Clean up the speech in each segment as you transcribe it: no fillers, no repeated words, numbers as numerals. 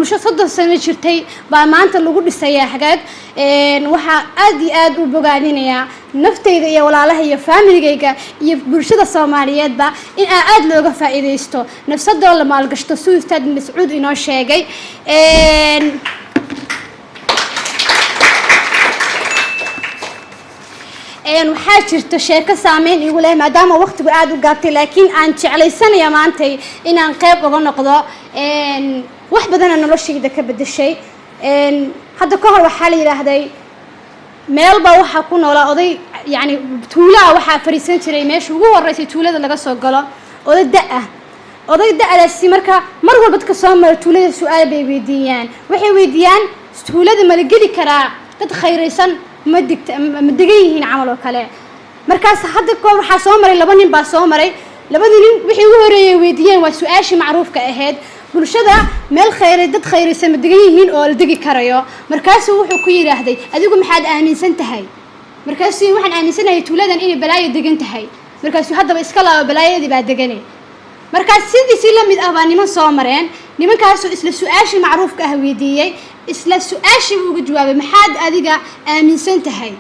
bulsho 30 sano jirtay baa maanta lagu dhisayaa xagaag waxa aad u bogaadinaya naftayda iyo walaalaha iyo familygayga iyo bulshada Soomaaliyeedba in aad looga faa'iideysto nafsadooda la maalgashto suu Ustaad Mascuud inoo sheegay waxaa jirto sheeko saameyn igu leh maadaama waqtigu aad u gaabtay laakiin aan jeclaysanaya maantay inaan qayb uga noqdo wax badan oo noloshayda ka bedeshay hadda ka hor waxaa la yiraahday meel baa waxa ku noolaa oday yani tuulaa waxa fariisan jiray meesha ugu horeysay tuulada laga soo galo oday da'alaasi marka mar walba dadka soo mara tuulada su'aal bay weydiiyaan waxay weydiiyaan tuulada ma la geli karaa dad khayraysan ma degan yihiin camal oo kale markaas hadda koob waxa soo maray laba nin baa soo maray labadii nin wixii ugu horeeyay weydiiyeen waa su'aashii macruufka ahayd bulshada meel khayray dad khayraysan ma degan yihiin oo la degi karayo markaas wuxuu ku yiraahday adigu maxaad aaminsan tahay markaas waxaan aaminsanahay tuuladan inay balaayo degan tahay markaas haddaba iska laabo balaayadii baa deganay markaas sidii la mid ah baa niman soo mareen nimankaas isla su'aashii macruufka ah weydiiyay isla su'aashii ugu jawaabay maxaad adiga aaminsan tahay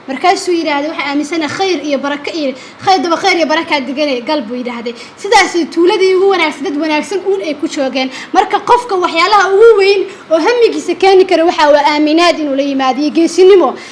markaasuu yiraahday waxa aaminsanahay khayr iyo baraka iyo khayr iyo baraka deganay qalbu yiraahday sidaas tuuladii ugu wanaagsan dad wanaagsan ay ku joogeen marka qofka waxyaalaha ugu weyn oo hamigiisa keeni kara waxa waa aaminaad inuu la yimaado geesinimo